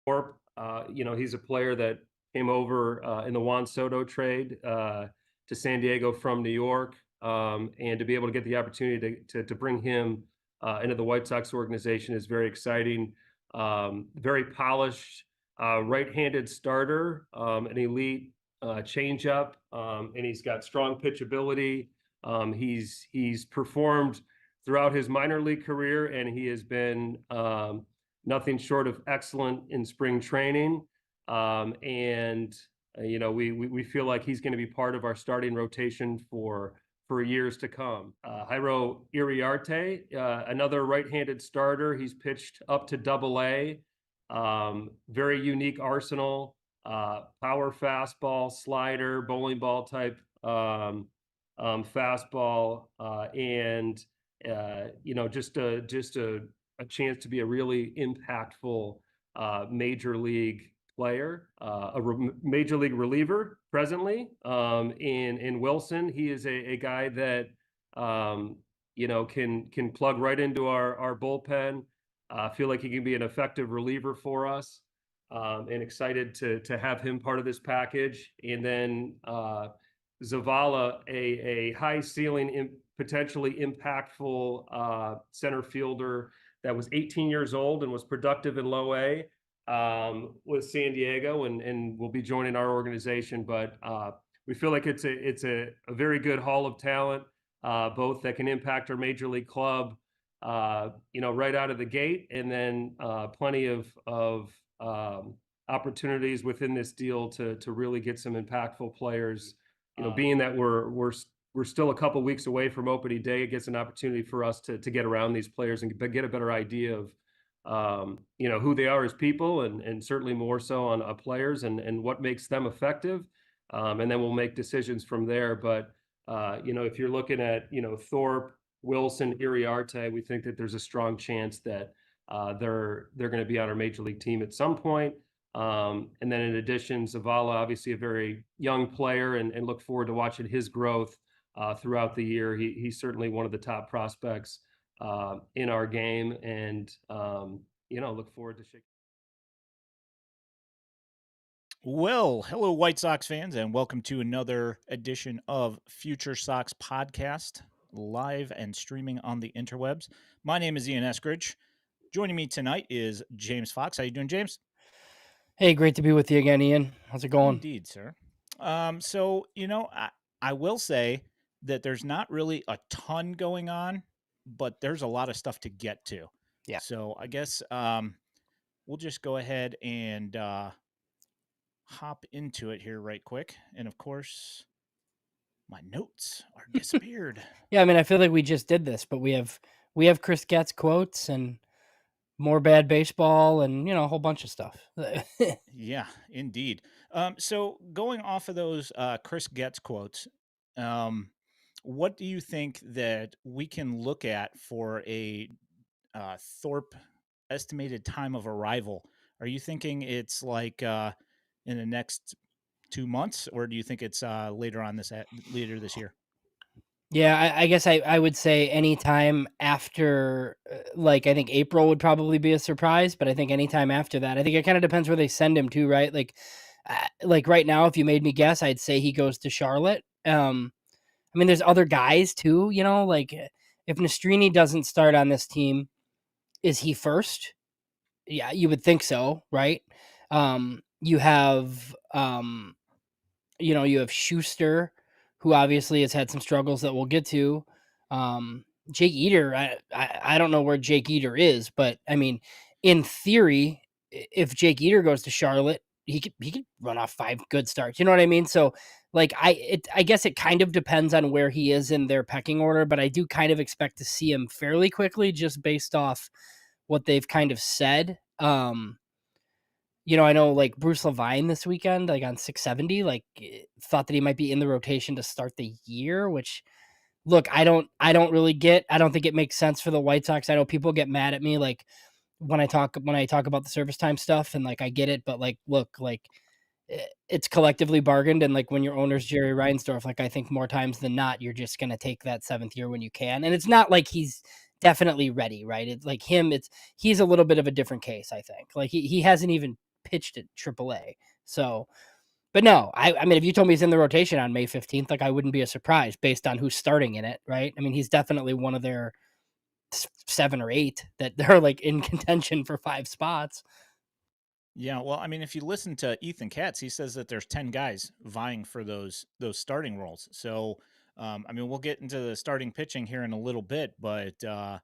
Thorpe. He's a player that came over in the Juan Soto trade to San Diego from New York, and to be able to get the opportunity to bring him into the White Sox organization is very exciting. Very polished right-handed starter, an elite changeup, and he's got strong pitchability. He's performed throughout his minor league career, and he has been nothing short of excellent in spring training. We feel like he's going to be part of our starting rotation for years to come. Jairo Iriarte, another right-handed starter. He's pitched up to Double-A. Very unique arsenal. Power fastball, slider, bowling ball type fastball, and just a chance to be a really impactful major league player, major league reliever presently. In Wilson, he is a guy that can plug right into our bullpen. Feel like he can be an effective reliever for us, and excited to have him part of this package. And then Zavala, a high ceiling, potentially impactful center fielder that was 18 years old and was productive in Low A with San Diego, and will be joining our organization. But we feel like it's a very good haul of talent, both that can impact our major league club, right out of the gate, and then plenty of opportunities within this deal to really get some impactful players. Being that we're still a couple weeks away from opening day, it gets an opportunity for us to get around these players and get a better idea of who they are as people, and certainly more so on players and what makes them effective. And then we'll make decisions from there. But if you're looking at Thorpe, Wilson, Iriarte, we think that there's a strong chance that they're going to be on our major league team at some point. And then in addition, Zavala, obviously a very young player, and look forward to watching his growth throughout the year. He's certainly one of the top prospects in our game, and look forward to shaking. Well, hello, White Sox fans, and welcome to another edition of FutureSox Podcast, live and streaming on the interwebs. My name is Ian Eskridge. Joining me tonight is James Fox. How you doing, James? Hey, great to be with you again, Ian. How's it going? Indeed, sir. I will say that there's not really a ton going on, but there's a lot of stuff to get to. Yeah. So I guess we'll just go ahead and hop into it here right quick. And of course, my notes are disappeared. Yeah, I mean, I feel like we just did this, but we have Chris Getz quotes and more bad baseball and a whole bunch of stuff. Yeah, indeed. So going off of those Chris Getz quotes, what do you think that we can look at for a Thorpe estimated time of arrival? Are you thinking it's like in the next 2 months, or do you think it's later this year? Yeah, I guess I would say anytime after, I think April would probably be a surprise, but I think anytime after that. I think it kind of depends where they send him to, right? Like right now, if you made me guess, I'd say he goes to Charlotte. I mean, there's other guys too, like if Nastrini doesn't start on this team, is he first? Yeah, you would think so, right? You have, you have Schuster, who obviously has had some struggles that we'll get to. Jake Eater, I don't know where Jake Eater is, but I mean, in theory, if Jake Eater goes to Charlotte, he could run off 5 good starts. You know what I mean? So I guess it kind of depends on where he is in their pecking order, but I do kind of expect to see him fairly quickly just based off what they've kind of said. I know like Bruce Levine this weekend, like on 670, thought that he might be in the rotation to start the year, which look, I don't really get. I don't think it makes sense for the White Sox. I know people get mad at me like when I talk about the service time stuff, and I get it, but look, it's collectively bargained, and when your owner's Jerry Reinsdorf, I think more times than not, you're just going to take that 7th year when you can. And it's not like he's definitely ready, right? It's he's a little bit of a different case, I think. He hasn't even pitched at AAA. So, but no, I mean, if you told me he's in the rotation on May 15th, like I wouldn't be a surprise based on who's starting in it, right? I mean, he's definitely one of their 7 or 8 that they're like in contention for 5 spots. Yeah, well, I mean, if you listen to Ethan Katz, he says that there's 10 guys vying for those starting roles. So, I mean, we'll get into the starting pitching here in a little bit, but I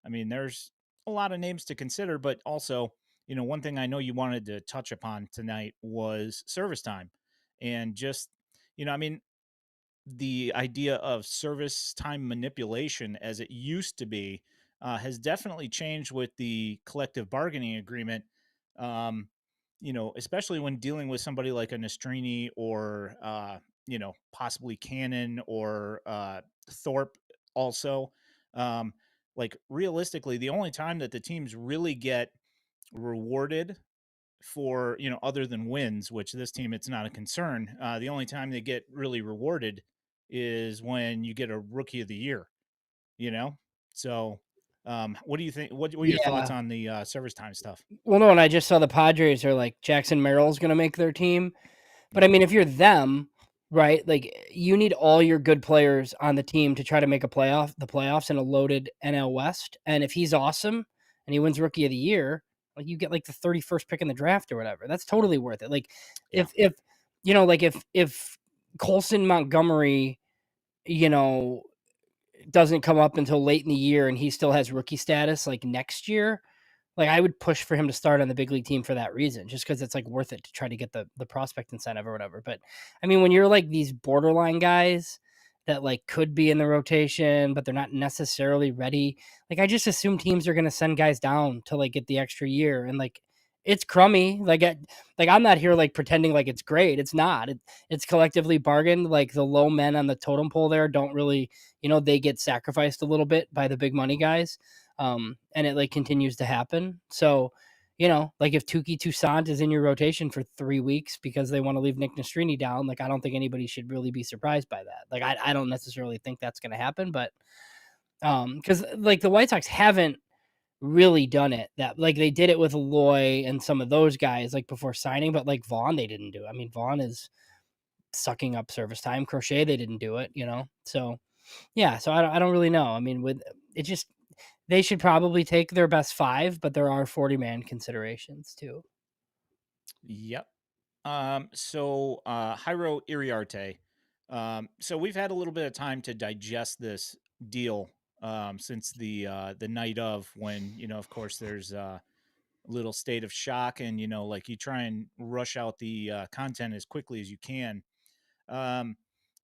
mean, there's a lot of names to consider. But also, one thing I know you wanted to touch upon tonight was service time, and just, I mean, the idea of service time manipulation as it used to be has definitely changed with the collective bargaining agreement. Um, especially when dealing with somebody like a Nastrini or possibly Cannon or Thorpe. Also, like realistically, the only time that the teams really get rewarded for other than wins, which this team it's not a concern, the only time they get really rewarded is when you get a rookie of the year, you know so what do you think, what are your thoughts Yeah. on the service time stuff? Well, no, and I just saw the Padres are like Jackson Merrill's going to make their team. But I Yep. mean, if you're them, right? Like you need all your good players on the team to try to make the playoffs in a loaded NL West. And if he's awesome and he wins Rookie of the Year, like you get like the 31st pick in the draft or whatever. That's totally worth it. Like Yeah. if like if Colson Montgomery, you know, doesn't come up until late in the year and he still has rookie status like next year, like I would push for him to start on the big league team for that reason, just because it's like worth it to try to get the prospect incentive or whatever. But I mean, when you're like these borderline guys that like could be in the rotation, but they're not necessarily ready, like I just assume teams are going to send guys down to like get the extra year. And like it's crummy. Like I'm not here like pretending like it's great. It's not. It's collectively bargained. Like the low men on the totem pole there don't really, they get sacrificed a little bit by the big money guys. And it like continues to happen. So, like if Tuki Toussaint is in your rotation for 3 weeks because they want to leave Nick Nastrini down, like I don't think anybody should really be surprised by that. Like I don't necessarily think that's going to happen, but because like the White Sox haven't really done it that like they did it with Loy and some of those guys like before signing, but like Vaughn they didn't do. I mean, Vaughn is sucking up service time. Crochet they didn't do it, So yeah, so I don't really know. I mean, with it just they should probably take their best 5, but there are 40-man considerations too. Yep. So Jairo Iriarte. So we've had a little bit of time to digest this deal since the night of, when of course there's a little state of shock, and like you try and rush out the content as quickly as you can. Um,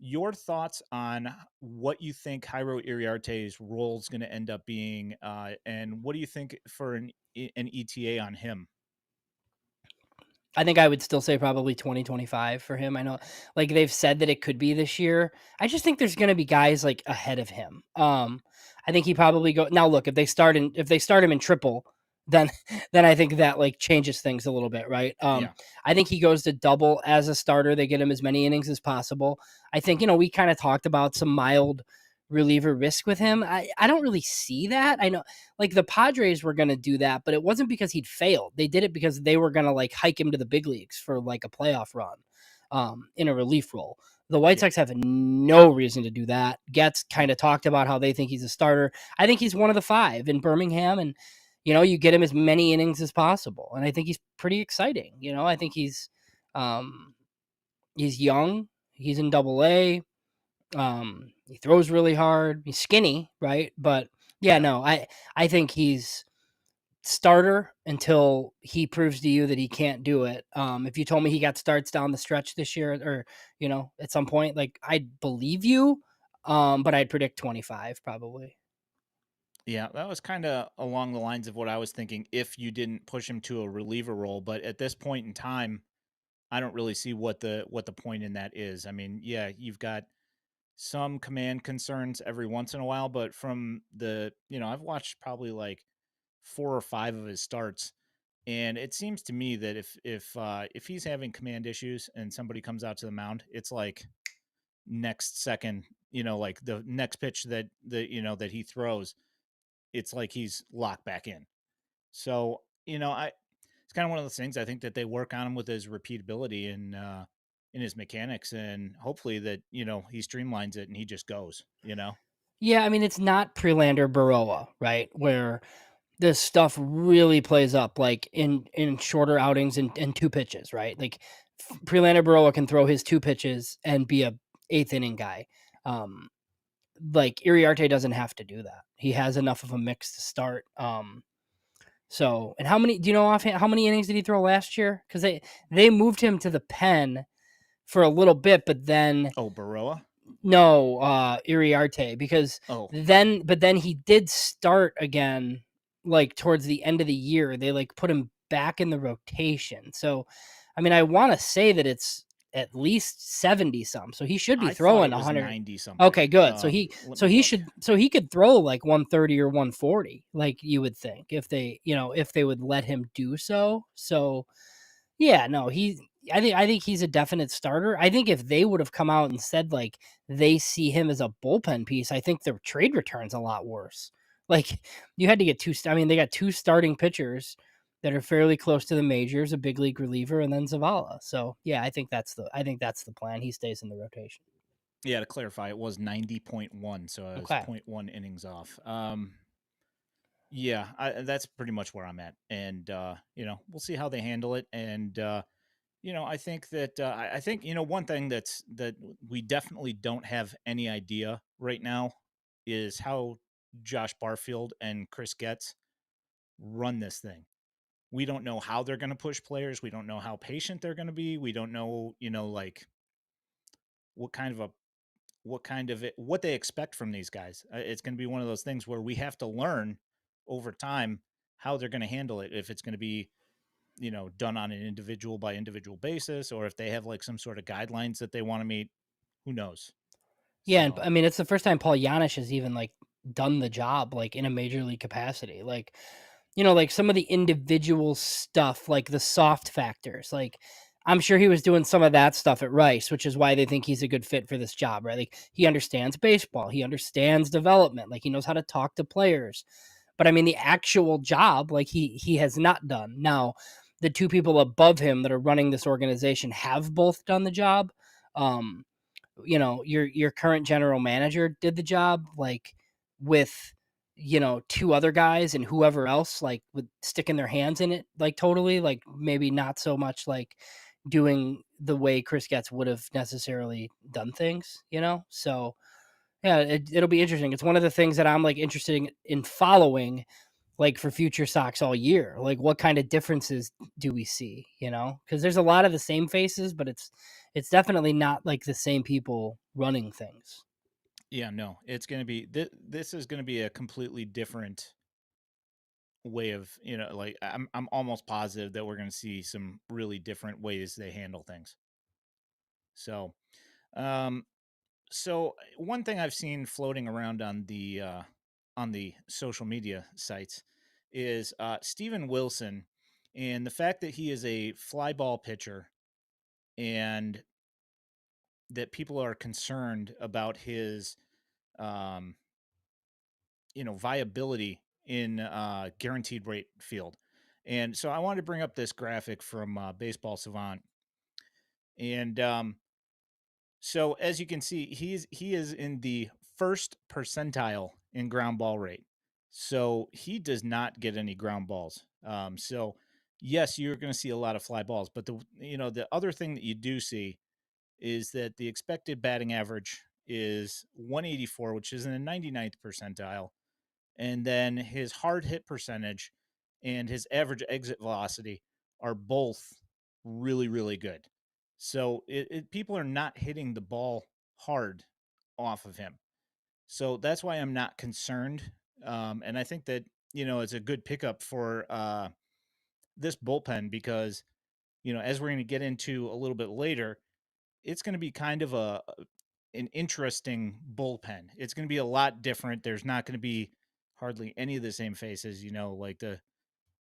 your thoughts on what you think Jairo Iriarte's role is going to end up being, and what do you think for an ETA on him? I think I would still say probably 2025 for him. I know like they've said that it could be this year. I just think there's going to be guys like ahead of him. I think he probably go now look, if they start him in triple, then then I think that like changes things a little bit, right? Yeah. I think he goes to double as a starter. They get him as many innings as possible. I think, we kind of talked about some mild reliever risk with him. I don't really see that. I know like the Padres were going to do that, but it wasn't because he'd failed. They did it because they were going to like hike him to the big leagues for like a playoff run in a relief role. The White Sox have no reason to do that. Getz kind of talked about how they think he's a starter. I think he's one of the 5 in Birmingham, and you get him as many innings as possible. And I think he's pretty exciting. I think he's young. He's in AA. He throws really hard. He's skinny, right? But yeah, no, I think he's starter until he proves to you that he can't do it. If you told me he got starts down the stretch this year or, at some point, like I'd believe you. But I'd predict 25 probably. Yeah, that was kind of along the lines of what I was thinking if you didn't push him to a reliever role. But at this point in time, I don't really see what the point in that is. I mean, yeah, you've got some command concerns every once in a while, but from the, I've watched probably like 4 or 5 of his starts, and it seems to me that if he's having command issues and somebody comes out to the mound, it's like next second, like the next pitch that he throws, it's like he's locked back in. So, it's kind of one of those things. I think that they work on him with his repeatability and in his mechanics, and hopefully that he streamlines it and he just goes. Yeah, I mean, it's not Prelander Baroa, right? Where this stuff really plays up like in shorter outings and two pitches, right? Like Prelander Baroa can throw his two pitches and be a eighth inning guy. Like Iriarte doesn't have to do that. He has enough of a mix to start. So, and how many, do you know offhand, how many innings did he throw last year? Because they moved him to the pen for a little bit, but then Baroa? no, Iriarte, because Oh, but then he did start again, like towards the end of the year. They like put him back in the rotation. So, I mean, I want to say that it's at least 70 some. So he should be I thought throwing it was 100. 90 something. Okay, good. So Let me look. he could throw like 130 or 140, like you would think if they, if they would let him do so. So, yeah, no, I think he's a definite starter. I think if they would have come out and said like they see him as a bullpen piece, I think their trade return's a lot worse. Like you had to get I mean, they got two starting pitchers that are fairly close to the majors, a big league reliever, and then Zavala. So yeah, I think that's the plan. He stays in the rotation. Yeah, to clarify, it was 90.1, so I was Okay. 0.1 innings off. Yeah, that's pretty much where I'm at, and we'll see how they handle it. And I think that I think one thing that we definitely don't have any idea right now is how Josh Barfield and Chris Getz run this thing. We don't know how they're going to push players. We don't know how patient they're going to be. We don't know, like what kind of what they expect from these guys. It's going to be one of those things where we have to learn over time how they're going to handle it. If it's going to be, done on an individual by individual basis, or if they have like some sort of guidelines that they want to meet, who knows? Yeah, and So, I mean it's the first time Paul Giannis has even like done the job like in a major league capacity. Like, like some of the individual stuff, like the soft factors, like I'm sure he was doing some of that stuff at Rice, which is why they think he's a good fit for this job, right? Like he understands baseball, he understands development, like he knows how to talk to players. But I mean the actual job, like he has not done. Now, the two people above him that are running this organization have both done the job. Um, your current general manager did the job like with two other guys and whoever else like with sticking their hands in it like totally, like maybe not so much like doing the way Chris Getz would have necessarily done things, so yeah, it'll be interesting. It's one of the things that I'm like interested in following like for FutureSox all year. Like what kind of differences do we see, because there's a lot of the same faces, but it's definitely not like the same people running things. yeah, no, it's going to be this is going to be a completely different way of, like I'm almost positive that we're going to see some really different ways they handle things. So, um one thing I've seen floating around on the social media sites is Steven Wilson, and the fact that he is a fly ball pitcher, and that people are concerned about his um, viability in guaranteed rate field. And so I wanted to bring up this graphic from Baseball Savant, and so as you can see, he is in the first percentile in ground ball rate. So he does not get any ground balls. So yes, you're going to see a lot of fly balls, but the other thing that you do see is that the expected batting average is 184, which is in the 99th percentile, and then his hard hit percentage and his average exit velocity are both really, really good. So people are not hitting the ball hard off of him. So that's why I'm not concerned. And I think that, it's a good pickup for this bullpen because, as we're going to get into a little bit later, it's going to be kind of an interesting bullpen. It's going to be a lot different. There's not going to be hardly any of the same faces, like the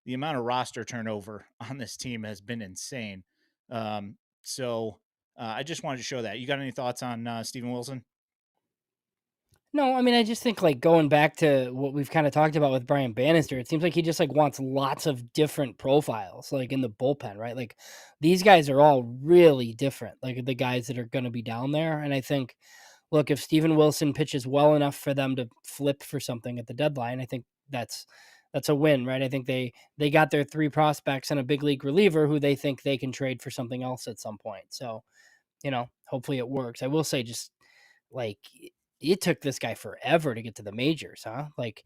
amount of roster turnover on this team has been insane. So I just wanted to show that. You got any thoughts on Steven Wilson? No, I mean, I just think like going back to what we've kind of talked about with Brian Bannister, it seems like he just like wants lots of different profiles, like in the bullpen, right? Like these guys are all really different, like the guys that are going to be down there. And I think, look, if Steven Wilson pitches well enough for them to flip for something at the deadline, I think that's a win, right? I think they got their 3 prospects and a big league reliever who they think they can trade for something else at some point. So, hopefully it works. I will say, just like, it took this guy forever to get to the majors, huh? Like,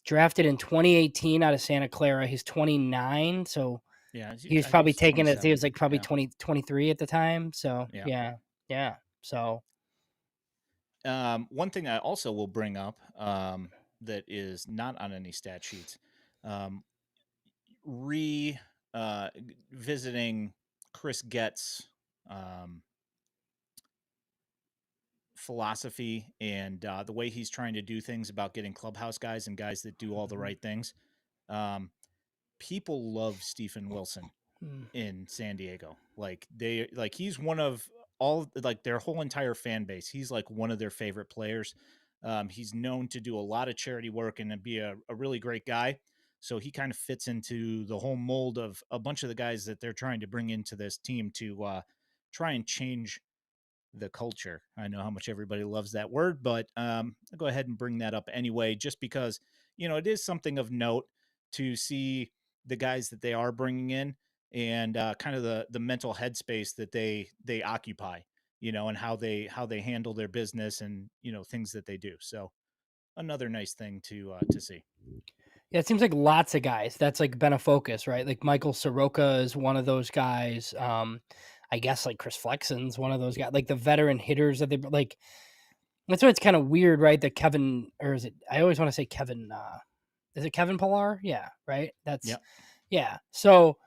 drafted in 2018 out of Santa Clara. He's 29, so Yeah, he was I think probably he's taking it. He 27. was like probably Yeah. 23 at the time. So Yeah. yeah. So One thing I also will bring up that is not on any stat sheets, um, visiting Chris Getz' um, philosophy and the way he's trying to do things about getting clubhouse guys and guys that do all the right things. People love Stephen Wilson in San Diego. Like he's one of all, like, their whole entire fan base. He's like one of their favorite players. He's known to do a lot of charity work and to be a really great guy. So he kind of fits into the whole mold of a bunch of the guys that they're trying to bring into this team to try and change the culture. I know how much everybody loves that word, but I'll go ahead and bring that up anyway, just because, it is something of note to see the guys that they are bringing in and kind of the mental headspace that they occupy, and how they handle their business and, things that they do. So another nice thing to see. yeah, it seems like lots of guys. That's like been a focus, right? Like Michael Soroka is one of those guys. I guess like Chris Flexen's one of those guys. Like the veteran hitters that they like. That's why it's kind of weird, right? That Kevin, or is it? I always want to say Kevin. Is it Kevin Pillar? Yeah, right. Yep. Yeah. So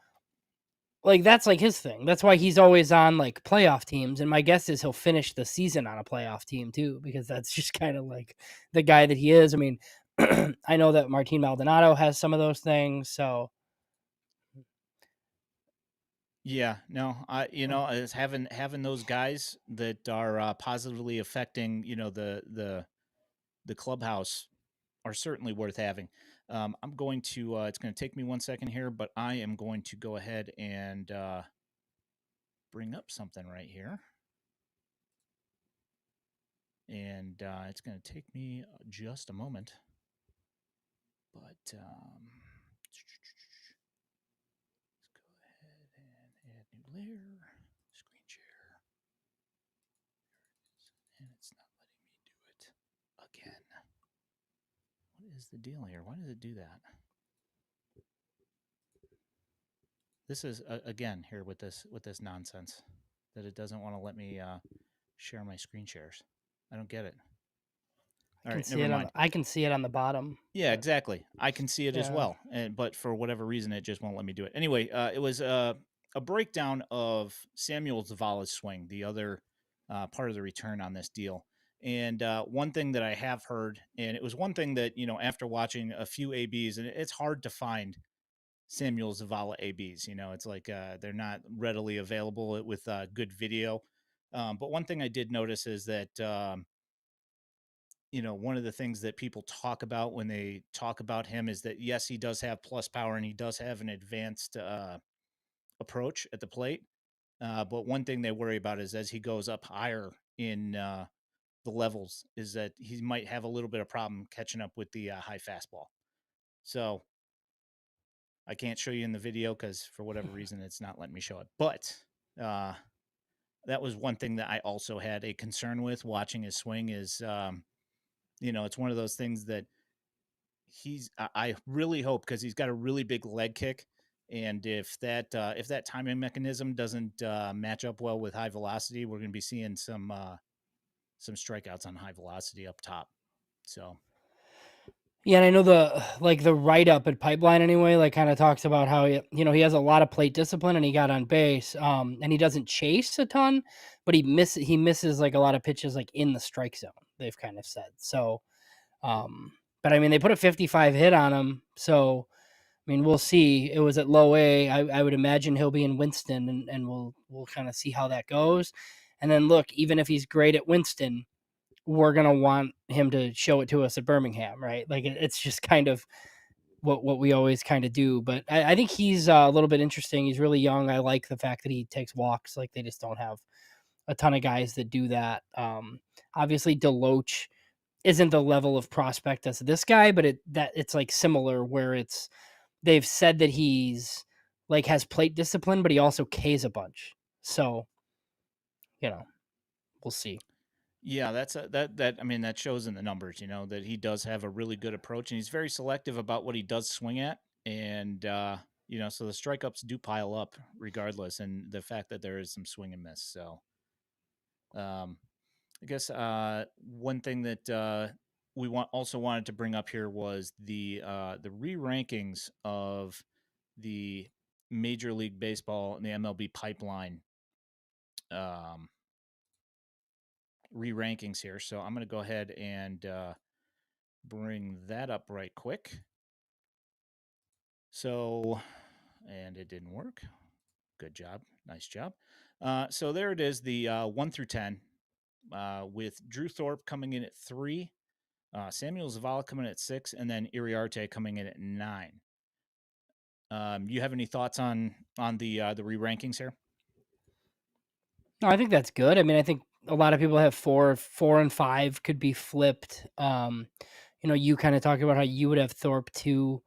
like that's like his thing. That's why he's always on like playoff teams. And my guess is he'll finish the season on a playoff team too, because that's just kind of like the guy that he is. I mean, I know that Martin Maldonado has some of those things. So Yeah, no, is having those guys that are positively affecting, the clubhouse are certainly worth having. I'm going to. It's going to take me 1 second here, but I am going to go ahead and bring up something right here, and it's going to take me just a moment. But let's go ahead and add new layer, screen share, and it's not letting me do it again. What is the deal here? Why does it do that? This is again here with this nonsense that it doesn't want to let me share my screen shares. I don't get it. All right, never mind. I can see it on the bottom. Yeah, exactly. I can see it as well, but for whatever reason, it just won't let me do it. Anyway, it was a breakdown of Samuel Zavala's swing, the other part of the return on this deal. And one thing that I have heard, and it was one thing that, after watching a few ABs, and it's hard to find Samuel Zavala ABs. It's like they're not readily available with good video. But one thing I did notice is that, one of the things that people talk about when they talk about him is that, yes, he does have plus power and he does have an advanced approach at the plate. But one thing they worry about is as he goes up higher in the levels is that he might have a little bit of problem catching up with the high fastball. So I can't show you in the video because for whatever reason, it's not letting me show it. But that was one thing that I also had a concern with watching his swing is, it's one of those things that I really hope, because he's got a really big leg kick. And if that timing mechanism doesn't match up well with high velocity, we're going to be seeing some strikeouts on high velocity up top. So. Yeah, and I know the write up at Pipeline anyway, like kind of talks about how he has a lot of plate discipline and he got on base, and he doesn't chase a ton, but he misses like a lot of pitches like in the strike zone. They've kind of said so, but I mean they put a 55 hit on him, so I mean we'll see. It was at low A. I would imagine he'll be in Winston, and we'll kind of see how that goes, and then look, even if he's great at Winston, we're gonna want him to show it to us at Birmingham, right? Like it's just kind of what we always kind of do. But I think he's a little bit interesting. He's really young. I like the fact that he takes walks. Like they just don't have a ton of guys that do that. Obviously, Deloach isn't the level of prospect as this guy, but it's like similar where they've said that he's like has plate discipline, but he also Ks a bunch. So, we'll see. Yeah, that shows in the numbers, that he does have a really good approach, and he's very selective about what he does swing at. And so the strikeouts do pile up regardless, and the fact that there is some swing and miss. So I guess one thing that we also wanted to bring up here was the re-rankings of the Major League Baseball and the MLB Pipeline re-rankings here. So I'm going to go ahead and bring that up right quick. So, and it didn't work. Good job. Nice job. So there it is, the 1 through 10, with Drew Thorpe coming in at 3, Samuel Zavala coming in at 6, and then Iriarte coming in at 9. You have any thoughts on the re-rankings here? No, I think that's good. I mean, I think a lot of people have 4 and 5 could be flipped. You kind of talked about how you would have Thorpe 2.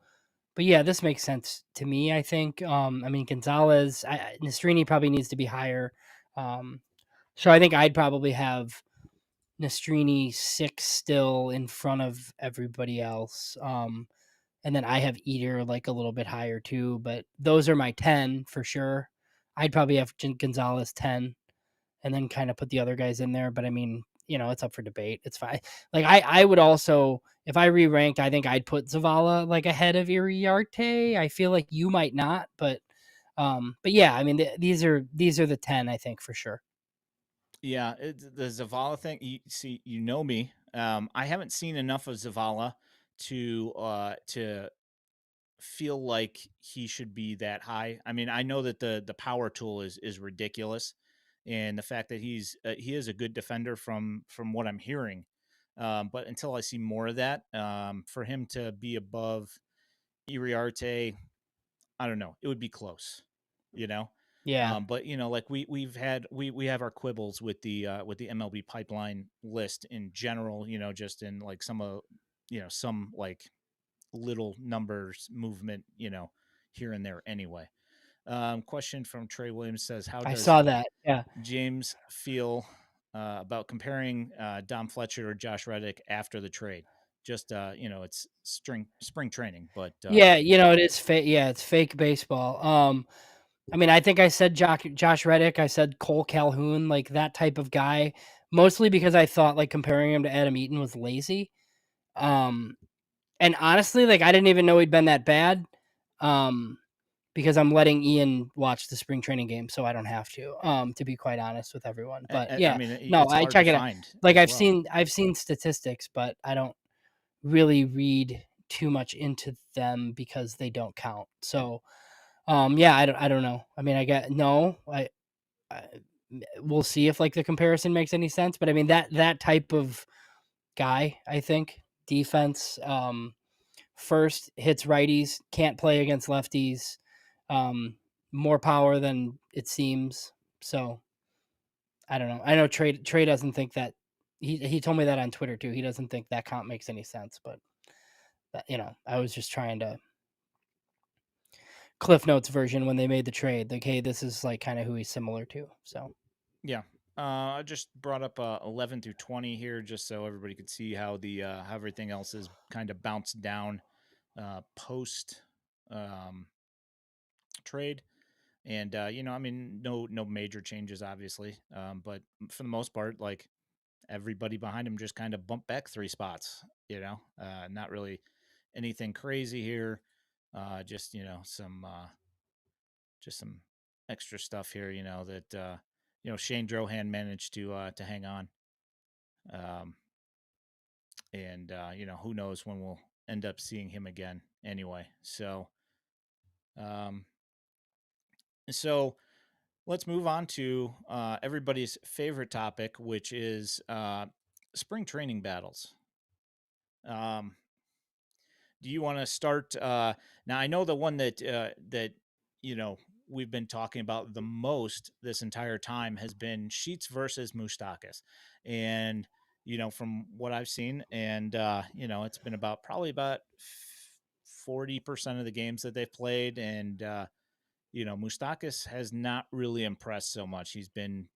But yeah, this makes sense to me, I think. I mean, Gonzalez, Nastrini probably needs to be higher. So I think I'd probably have Nastrini 6 still in front of everybody else. And then I have Eater like a little bit higher too, but those are my 10 for sure. I'd probably have Gonzalez 10 and then kind of put the other guys in there. But I mean, it's up for debate. It's fine. Like I would also, if I re-ranked, I think I'd put Zavala like ahead of Iriarte. I feel like you might not, but yeah, I mean, these are the 10, I think, for sure. Yeah, the Zavala thing. You know me. I haven't seen enough of Zavala to feel like he should be that high. I mean, I know that the power tool is ridiculous, and the fact that he is a good defender from what I'm hearing. But until I see more of that, for him to be above Iriarte, I don't know. It would be close, you know. Yeah. But like we have our quibbles with the MLB Pipeline list in general. Just in like some like little numbers movement, here and there. Anyway, question from Trey Williams says, "How I does saw that. Yeah. James feel about comparing Dom Fletcher or Josh Reddick after the trade?" Just it's spring training, but Yeah, it is fake. Yeah, it's fake baseball. I mean, I think I said Josh Reddick, I said Cole Calhoun, like that type of guy, mostly because I thought like comparing him to Adam Eaton was lazy. And honestly, like I didn't even know he'd been that bad. Because I'm letting Ian watch the spring training game, so I don't have to be quite honest with everyone. But I yeah, mean, no, it's I hard to check it out. find. Like as well. I've seen statistics, but I don't really read too much into them because they don't count. So, yeah, I don't know. I mean, I we'll see if like the comparison makes any sense. But I mean that type of guy, I think defense. First hits righties, can't play against lefties. More power than it seems. So I don't know. I know Trey doesn't think that. He told me that on Twitter too. He doesn't think that comp makes any sense. But I was just trying to Cliff Notes version when they made the trade. Like, hey, this is like kind of who he's similar to. So Yeah. I just brought up 11 through 20 here, just so everybody could see how how everything else is kind of bounced down post trade. And I mean, no major changes, obviously, but for the most part, like everybody behind him just kind of bumped back 3 spots. Not really anything crazy here. Just some extra stuff here. That Shane Drohan managed to hang on. And who knows when we'll end up seeing him again anyway. So let's move on to everybody's favorite topic, which is spring training battles. Um, do you want to start? Now, I know the one that you know we've been talking about the most this entire time has been Sheets versus Moustakas, and from what I've seen, and it's been probably about 40% of the games that they've played, and Moustakas has not really impressed so much. He's been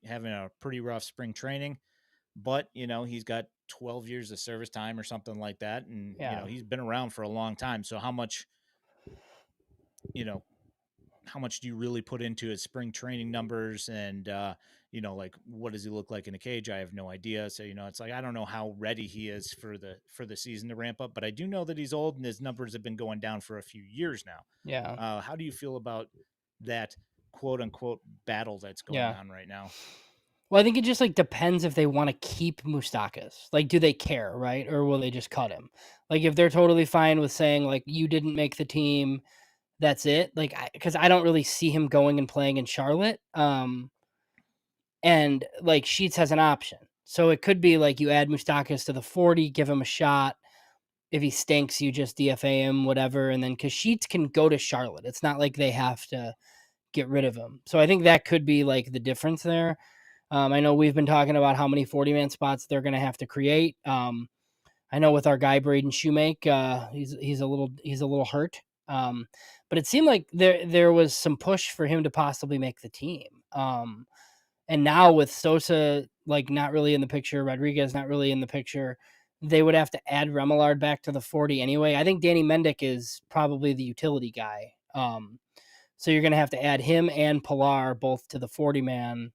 having a pretty rough spring training, but he's got 12 years of service time or something like that, and Yeah. he's been around for a long time. So you know how much do you really put into his spring training numbers, and like what does he look like in a cage? I have no idea. So it's like I don't know how ready he is for the season to ramp up, but I do know that he's old and his numbers have been going down for a few years now. Yeah. How do you feel about that quote unquote battle that's going Yeah. on right now? Well, I think it just like depends if they want to keep Moustakas. Like, do they care, right? Or will they just cut him? Like, if they're totally fine with saying like you didn't make the team, that's it. Like, because I don't really see him going and playing in Charlotte. And like Sheets has an option, so it could be like you add Moustakas to the 40, give him a shot. If he stinks, you just DFA him, whatever. And then because Sheets can go to Charlotte, it's not like they have to get rid of him. So I think that could be like the difference there. I know we've been talking about how many 40-man spots they're going to have to create. I know with our guy Braden Shoemake, he's a little hurt. But it seemed like there was some push for him to possibly make the team. And now with Sosa like not really in the picture, Rodriguez not really in the picture, they would have to add Remillard back to the 40 anyway. I think Danny Mendick is probably the utility guy. So you're going to have to add him and Pilar both to the 40-man.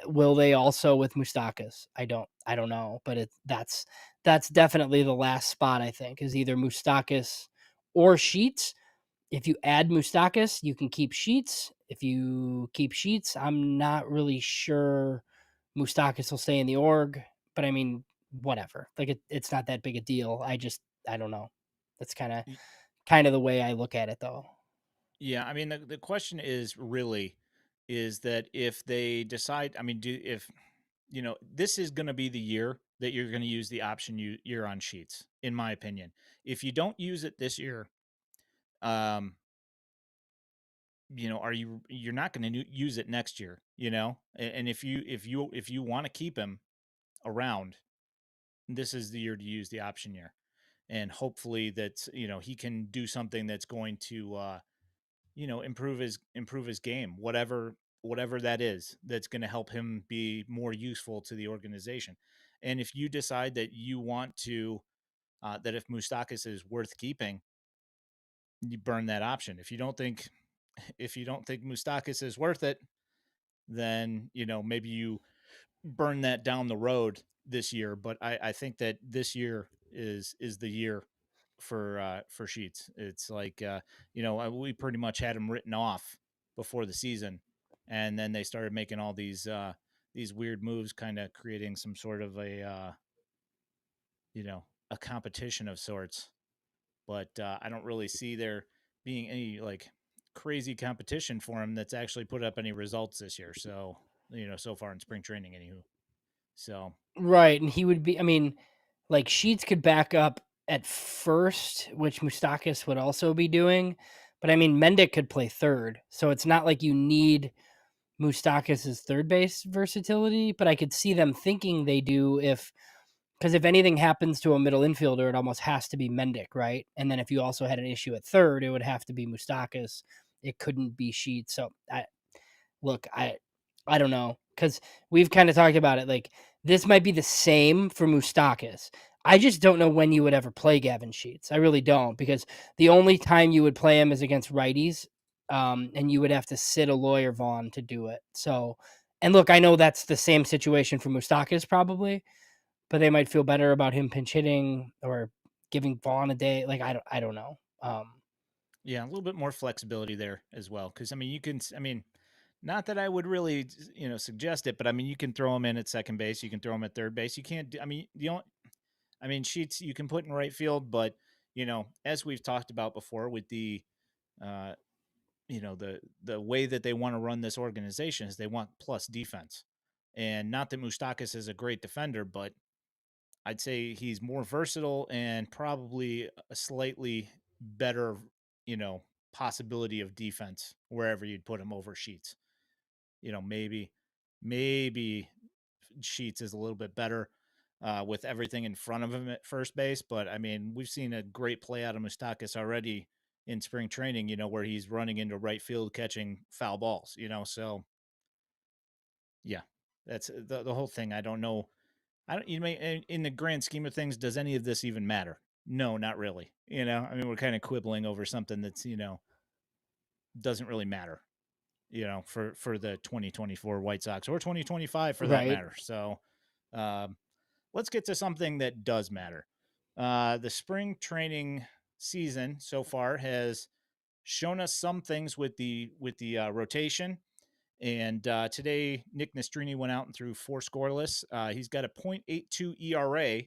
Will they also with Moustakas? I don't know, but that's definitely the last spot I think is either Moustakas or Sheets. If you add Moustakas, you can keep Sheets. If you keep Sheets, I'm not really sure Moustakas will stay in the org, but I mean, whatever. Like it's not that big a deal. I don't know. That's kind of the way I look at it though. Yeah, I mean the question is that if they decide, I mean, if this is going to be the year that you're going to use the option you're on Sheets, in my opinion. If you don't use it this year, um, you're not going to use it next year, and if you want to keep him around, this is the year to use the option year, and hopefully that he can do something that's going to improve his game, whatever that is, that's going to help him be more useful to the organization. And if you decide that you want to that if Moustakas is worth keeping, you burn that option. If you don't think Moustakas is worth it, then maybe you burn that down the road this year. But I think that this year is the year for Sheets. It's like we pretty much had him written off before the season, and then they started making all these weird moves, kind of creating some sort of a competition of sorts. But I don't really see there being any like crazy competition for him that's actually put up any results this year. So so far in spring training, anywho. So Right, and he would be. I mean, like Sheets could back up at first, which Moustakas would also be doing. But I mean, Mendick could play third, so it's not like you need Moustakas' third base versatility. But I could see them thinking they do because if anything happens to a middle infielder, it almost has to be Mendick, right? And then if you also had an issue at third, it would have to be Moustakas. It couldn't be Sheets. So look, I don't know because we've kind of talked about it. Like this might be the same for Moustakas. I just don't know when you would ever play Gavin Sheets. I really don't because the only time you would play him is against righties, and you would have to sit a lawyer Vaughn to do it. So, and look, I know that's the same situation for Moustakas probably, but they might feel better about him pinch hitting or giving Vaughn a day. Like I don't know. yeah, a little bit more flexibility there as well. Because I mean, not that I would really suggest it, but I mean, you can throw him in at second base, you can throw him at third base. You can't. I mean, Sheets you can put in right field, but as we've talked about before with the uh, the way that they want to run this organization is they want plus defense. And not that Moustakas is a great defender, but I'd say he's more versatile and probably a slightly better, possibility of defense wherever you'd put him over Sheets. Maybe Sheets is a little bit better with everything in front of him at first base. But I mean, we've seen a great play out of Moustakas already in spring training, where he's running into right field catching foul balls, so yeah, that's the whole thing. I don't know. I don't, in the grand scheme of things, does any of this even matter? No, not really. I mean, we're kind of quibbling over something that's, doesn't really matter, for the 2024 White Sox or 2025 for that Right. matter. So let's get to something that does matter. The spring training season so far has shown us some things with the rotation. And today, Nick Nastrini went out and threw 4 scoreless. He's got a .82 ERA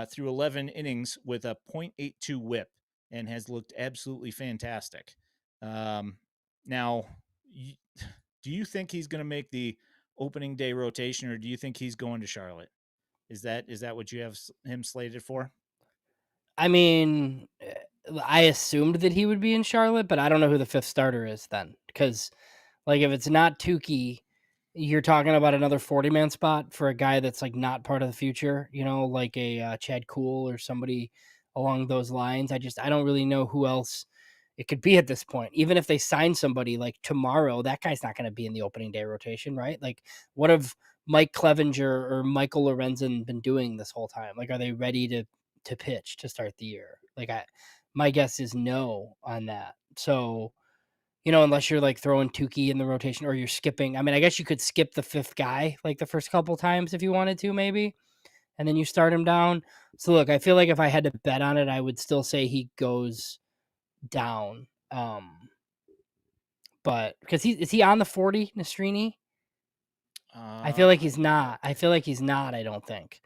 through 11 innings with a .82 WHIP, and has looked absolutely fantastic. Now, do you think he's going to make the opening day rotation, or do you think he's going to Charlotte? Is that what you have him slated for? I mean, I assumed that he would be in Charlotte, but I don't know who the 5th starter is then, because like if it's not Tukey, you're talking about another 40-man spot for a guy that's like not part of the future, like a Chad Kuhl or somebody along those lines. I don't really know who else it could be at this point. Even if they sign somebody like tomorrow, that guy's not going to be in the opening day rotation, right? Like, what have Mike Clevenger or Michael Lorenzen been doing this whole time? Like, are they ready to pitch to start the year? Like, my guess is no on that. So, unless you're like throwing Tukey in the rotation or you're skipping. I mean, I guess you could skip the 5th guy like the first couple times if you wanted to, maybe, and then you start him down. So look, I feel like if I had to bet on it, I would still say he goes down. But because is he on the 40, Nastrini? I feel like he's not. I don't think.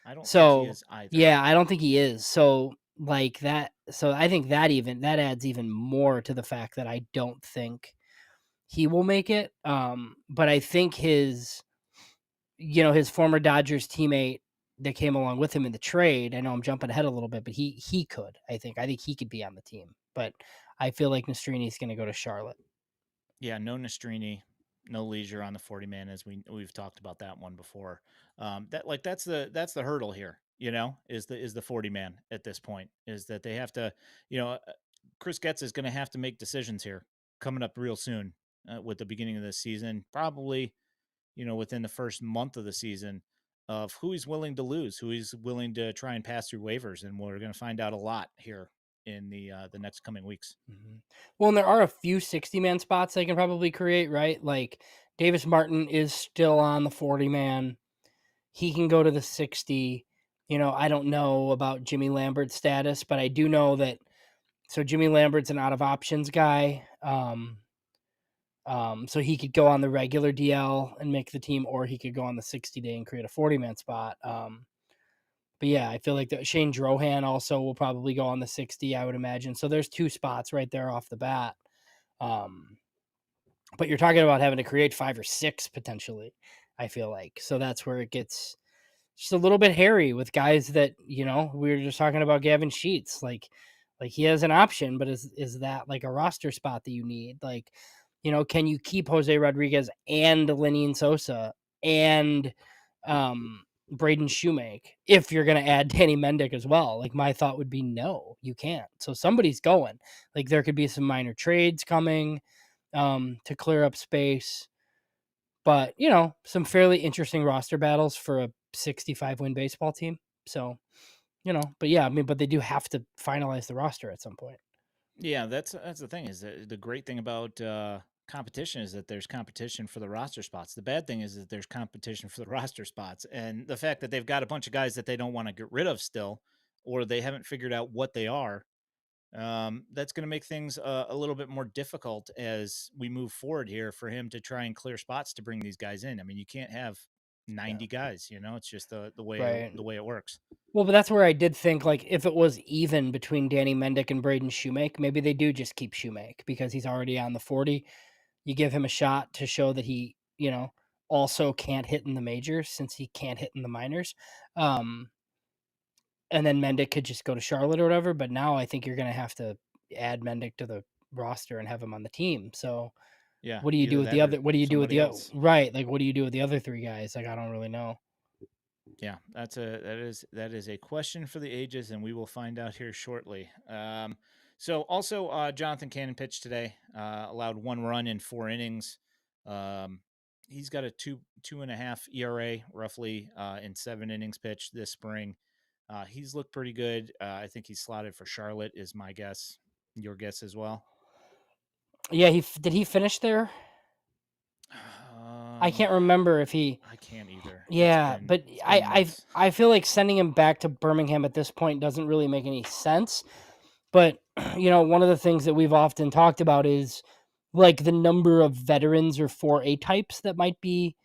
I don't So think he is either. Yeah, I don't think he is. So like that. So I think that adds even more to the fact that I don't think he will make it. But I think his former Dodgers teammate that came along with him in the trade, I know I'm jumping ahead a little bit, but he could. I think he could be on the team. But I feel like Nastrini's going to go to Charlotte. Yeah, no Nastrini, no Leisure on the 40-man, as we've talked about that one before. That's the hurdle here, is the 40-man at this point, is that they have to, Chris Getz is going to have to make decisions here coming up real soon with the beginning of the season, probably, within the first month of the season, of who he's willing to lose, who he's willing to try and pass through waivers. And we're going to find out a lot here in the next coming weeks. Mm-hmm. Well, and there are a few 60-man spots they can probably create, right? Like Davis Martin is still on the 40-man. He can go to the 60. I don't know about Jimmy Lambert's status, but I do know that. So Jimmy Lambert's an out of options guy. So he could go on the regular DL and make the team, or he could go on the 60-day and create a 40-man spot. But yeah, I feel like Shane Drohan also will probably go on the 60, I would imagine. So there's 2 spots right there off the bat. But you're talking about having to create 5 or 6 potentially, I feel like. So that's where it gets just a little bit hairy with guys that, we were just talking about Gavin Sheets. Like he has an option, but is that like a roster spot that you need? Like, can you keep Jose Rodriguez and Lenyn Sosa and Braden Shoemake if you're going to add Danny Mendick as well? Like, my thought would be no, you can't. So somebody's going. Like, there could be some minor trades coming to clear up space. But, some fairly interesting roster battles for a 65-win baseball team. So, but yeah, I mean, but they do have to finalize the roster at some point. Yeah, that's the thing, is that the great thing about competition is that there's competition for the roster spots. The bad thing is that there's competition for the roster spots, and the fact that they've got a bunch of guys that they don't want to get rid of still, or they haven't figured out what they are. That's going to make things a little bit more difficult as we move forward here for him to try and clear spots to bring these guys in. I mean, you can't have 90 guys, it's just the way Right. the way it works. Well, but that's where I did think, like, if it was even between Danny Mendick and Braden Shoemake, maybe they do just keep Shoemake because he's already on the 40. You give him a shot to show that he, also can't hit in the majors since he can't hit in the minors. And then Mendick could just go to Charlotte or whatever. But now I think you're going to have to add Mendick to the roster and have him on the team. So Yeah. what do you do either with that the or other? What do you do with somebody the else. right? Like, what do you do with the other 3 guys? Like, I don't really know. Yeah, that is a question for the ages, and we will find out here shortly. So also Jonathan Cannon pitched today, allowed 1 run in 4 innings. He's got a 2.5 ERA roughly in 7 innings pitched this spring. He's looked pretty good. I think he's slotted for Charlotte is my guess. Your guess as well? Yeah, did he finish there? I can't remember if he. I can't either. Yeah, but it's been months. I feel like sending him back to Birmingham at this point doesn't really make any sense. But one of the things that we've often talked about is like the number of veterans or 4A types that might be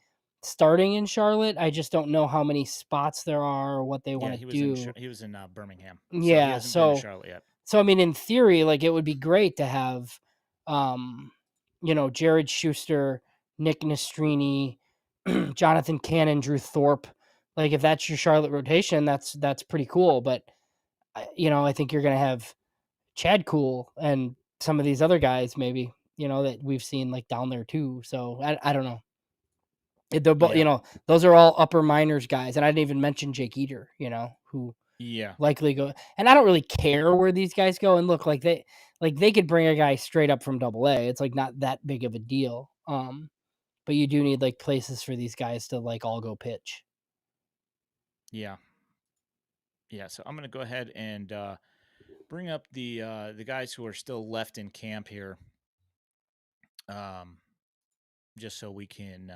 starting in Charlotte. I just don't know how many spots there are or what they want to do. He was in Birmingham. So he Yeah, hasn't been to Charlotte yet. So I mean, in theory, like it would be great to have, Jared Schuster, Nick Nastrini, Jonathan Cannon, Drew Thorpe. Like if that's your Charlotte rotation, that's pretty cool. But I think you're gonna have Chad Cool and some of these other guys maybe that we've seen like down there too. So I don't know. They're both, those are all upper minors guys, and I didn't even mention Jake Eater, who likely go. And I don't really care where these guys go. And look, like they could bring a guy straight up from AA. It's like not that big of a deal. But you do need like places for these guys to like all go pitch. Yeah. Yeah. So I'm gonna go ahead and bring up the guys who are still left in camp here. Just so we can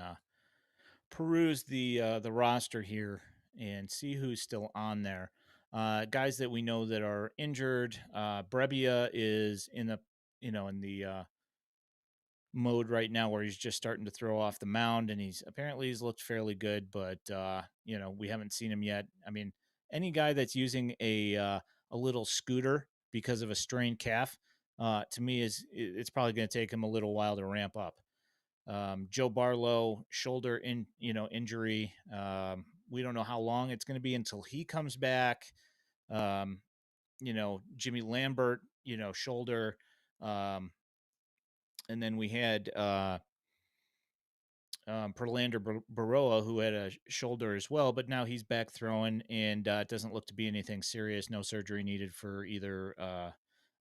peruse the roster here and see who's still on there. Guys that we know that are injured. Brebbia is in the mode right now where he's just starting to throw off the mound, and he's looked fairly good, but we haven't seen him yet. I mean, any guy that's using a little scooter because of a strained calf, to me it's probably going to take him a little while to ramp up. Joe Barlow, shoulder injury. We don't know how long it's going to be until he comes back. Jimmy Lambert, shoulder. And then we had Perlander Baroa, who had a shoulder as well, but now he's back throwing, and it doesn't look to be anything serious. No surgery needed for either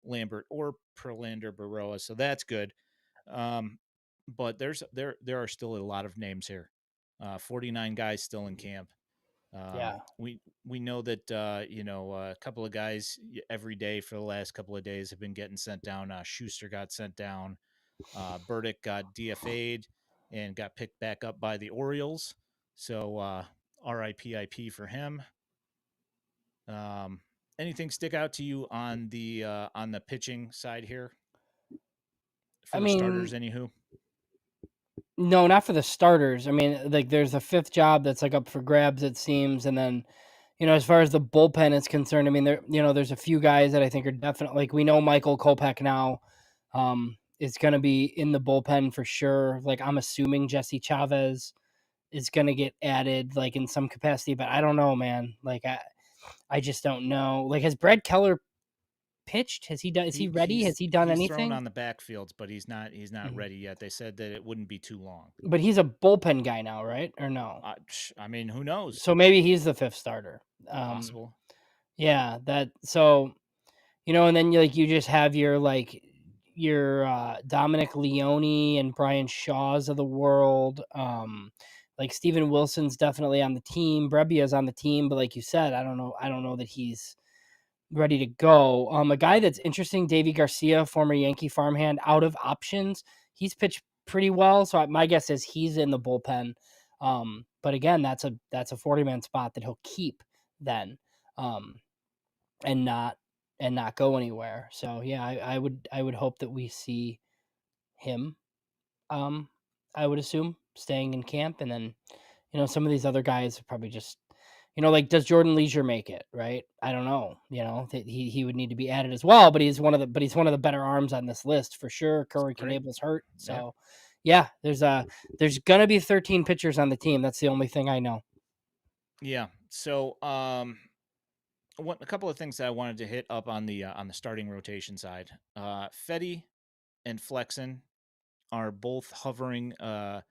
Lambert or Perlander Baroa, so that's good. But there are still a lot of names here. 49 guys still in camp. We know that a couple of guys every day for the last couple of days have been getting sent down. Schuster got sent down. Burdick got DFA'd and got picked back up by the Orioles. So RIPIP for him. Anything stick out to you on the pitching side here? For the starters, anywho. No, not for the starters. I mean, like there's a 5th job that's like up for grabs, it seems, and then as far as the bullpen is concerned, I mean, there's a few guys that I think are definitely like we know Michael Kopech now is going to be in the bullpen for sure. Like I'm assuming Jesse Chavez is going to get added like in some capacity, but I don't know, man. Like I just don't know. Like has Brad Keller pitched? Has he done? Is he ready? Has he done anything? He's thrown on the backfields, but he's not ready yet. They said that it wouldn't be too long. But he's a bullpen guy now, right? Or no? I mean, who knows? So maybe he's the 5th starter. Possible. Yeah, and then you just have your Dominic Leone and Brian Shaws of the world. Like Steven Wilson's definitely on the team. Brebbia's on the team, but like you said, I don't know that he's ready to go. A guy that's interesting, Davey Garcia, former Yankee farmhand, out of options. He's pitched pretty well, so my guess is he's in the bullpen. But again, that's a 40-man spot that he'll keep then, and not go anywhere. So yeah, I would hope that we see him. I would assume staying in camp, and then some of these other guys probably just. Like does Jordan Leisure make it? Right? I don't know. He would need to be added as well, but he's one of the better arms on this list for sure. Corey Knable's hurt, so yeah, there's going to be 13 pitchers on the team. That's the only thing I know. Yeah. So, a couple of things that I wanted to hit up on the starting rotation side. Fetty and Flexen are both hovering at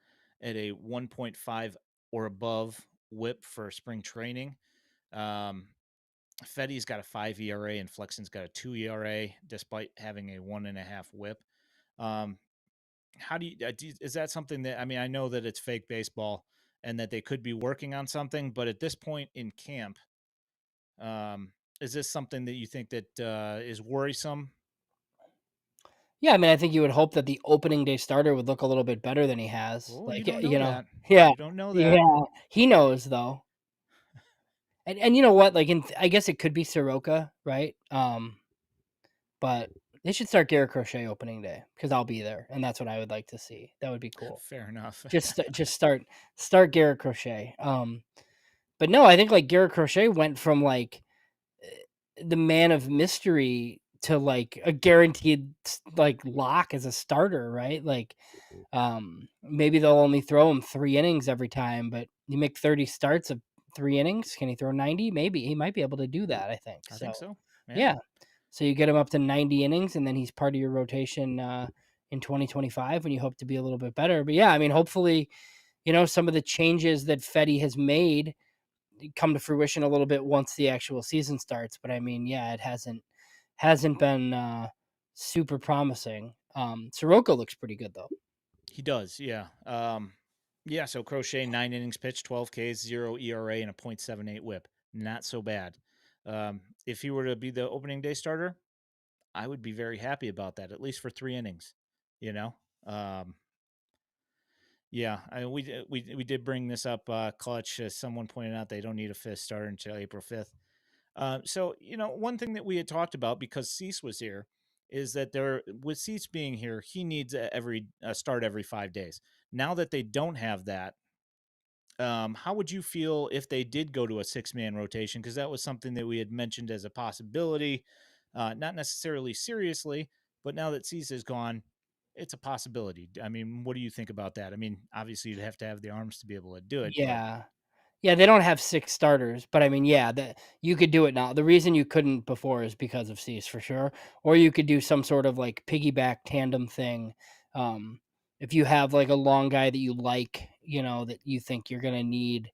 a 1.5 or above WHIP for spring training. Fetty's got a 5 ERA and Flexen's got a 2 ERA, despite having a 1.5 WHIP. How do you, is that something that, I mean, I know that it's fake baseball and that they could be working on something, but at this point in camp, is this something that you think that is worrisome? Yeah, I mean, I think you would hope that the opening day starter would look a little bit better than he has. Oh, Like, you don't you know know, that. yeah, You don't know that. yeah, he knows though. And you know what? Like, I guess it could be Soroka, right? But they should start Garrett Crochet opening day because I'll be there, and that's what I would like to see. That would be cool. Fair enough. Just start Garrett Crochet. But no, I think like Garrett Crochet went from like the man of mystery to like a guaranteed like lock as a starter, right? Like, maybe they'll only throw him 3 innings every time, but you make 30 starts of 3 innings. Can he throw 90? Maybe he might be able to do that. I think. I think so. Yeah. So you get him up to 90 innings, and then he's part of your rotation in 2025 when you hope to be a little bit better. But yeah, I mean, hopefully, some of the changes that Fetty has made come to fruition a little bit once the actual season starts. But I mean, yeah, it hasn't been super promising. Soroka looks pretty good though. He does, yeah. Yeah, so Crochet, 9 innings pitched, 12 Ks, 0 ERA, and a .78 WHIP. Not so bad. If he were to be the opening day starter, I would be very happy about that, at least for 3 innings. Yeah, we did bring this up, Clutch. Someone pointed out they don't need a fifth starter until April 5th. So, one thing that we had talked about because Cease was here is that with Cease being here, he needs a start every 5 days. Now that they don't have that, how would you feel if they did go to a 6-man rotation? Because that was something that we had mentioned as a possibility, not necessarily seriously, but now that Cease is gone, it's a possibility. I mean, what do you think about that? I mean, obviously you'd have to have the arms to be able to do it. Yeah. Yeah, they don't have 6 starters, but I mean, yeah, that you could do it now. The reason you couldn't before is because of Cease for sure. Or you could do some sort of like piggyback tandem thing. If you have like a long guy that you like, that you think you're gonna need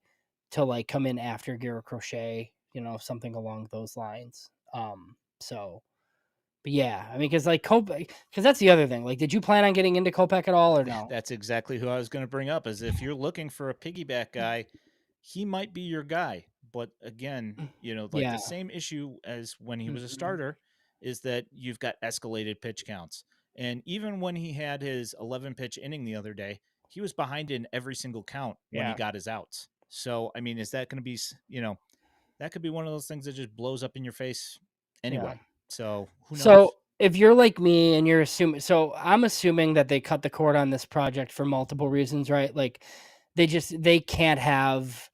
to like come in after Garrett Crochet, something along those lines. But yeah, I mean, because that's the other thing. Like, did you plan on getting into Kopech at all or no? That's exactly who I was going to bring up. Is if you're looking for a piggyback guy, he might be your guy. But again, like the same issue as when he was a starter is that you've got escalated pitch counts. And even when he had his 11 pitch inning the other day, he was behind in every single count when he got his outs. So, I mean, is that going to be, that could be one of those things that just blows up in your face anyway. Yeah. So who knows? So if you're like me and you're I'm assuming that they cut the cord on this project for multiple reasons, right? Like they can't have,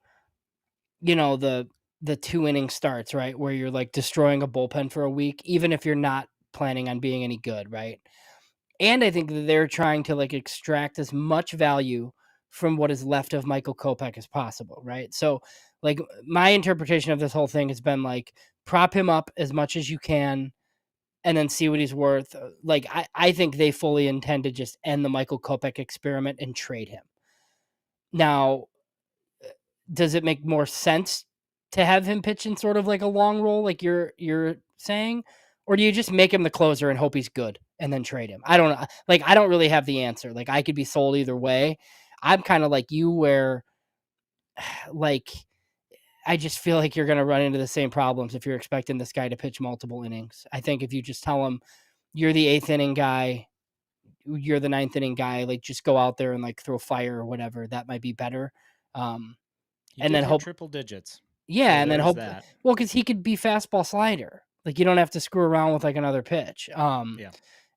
the 2 inning starts, right? Where you're like destroying a bullpen for a week, even if you're not planning on being any good, right? And I think that they're trying to like extract as much value from what is left of Michael Kopech as possible, right? So like my interpretation of this whole thing has been like prop him up as much as you can and then see what he's worth. Like I think they fully intend to just end the Michael Kopech experiment and trade him. Now, does it make more sense to have him pitch in sort of like a long role like you're saying? Or do you just make him the closer and hope he's good and then trade him? I don't know. Like, I don't really have the answer. Like, I could be sold either way. I'm kind of like you where, like, I just feel like you're going to run into the same problems if you're expecting this guy to pitch multiple innings. I think if you just tell him you're the 8th inning guy, you're the 9th inning guy, like just go out there and like throw fire or whatever, that might be better. And then hope triple digits. Yeah, so and then hope that. Well, because he could be fastball slider. Like you don't have to screw around with like another pitch. Yeah.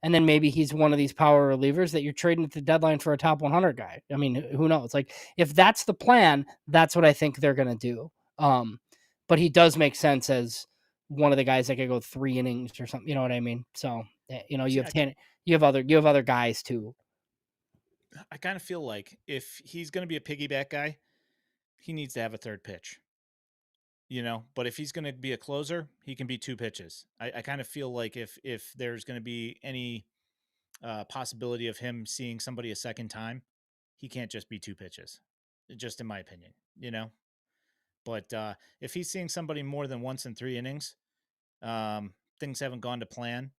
And then maybe he's one of these power relievers that you're trading at the deadline for a top 100 guy. I mean, who knows? Like if that's the plan, that's what I think they're gonna do. But he does make sense as one of the guys that could go 3 innings or something. You know what I mean? So you have other guys too. I kind of feel like if he's going to be a piggyback guy, he needs to have a third pitch. But if he's going to be a closer, he can be 2 pitches. I kind of feel like if there's going to be any possibility of him seeing somebody a second time, he can't just be 2 pitches, just in my opinion. But if he's seeing somebody more than once in 3 innings, things haven't gone to plan,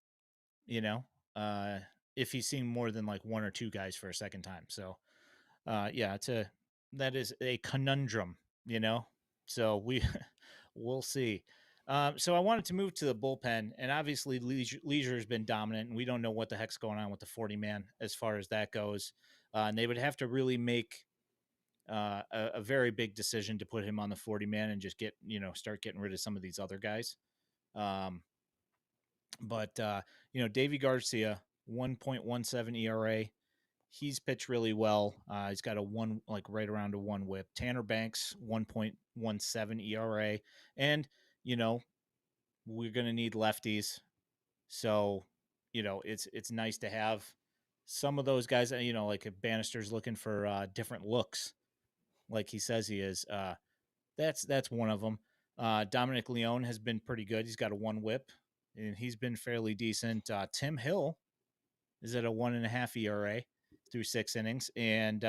you know, uh, if he's seeing more than like 1 or 2 guys for a second time. So, yeah, that is a conundrum. So we'll see. So I wanted to move to the bullpen, and obviously Leisure has been dominant, and we don't know what the heck's going on with the 40 man as far as that goes. And they would have to really make a very big decision to put him on the 40 man and just start getting rid of some of these other guys. But Davy Garcia, 1.17 ERA. He's pitched really well. He's got a right around a 1 whip. Tanner Banks, 1.17 ERA. And, we're going to need lefties. So, it's nice to have some of those guys, like if Bannister's looking for different looks, like he says he is. That's one of them. Dominic Leone has been pretty good. He's got a 1 whip, and he's been fairly decent. Tim Hill is at a 1.5 ERA through 6 innings. And,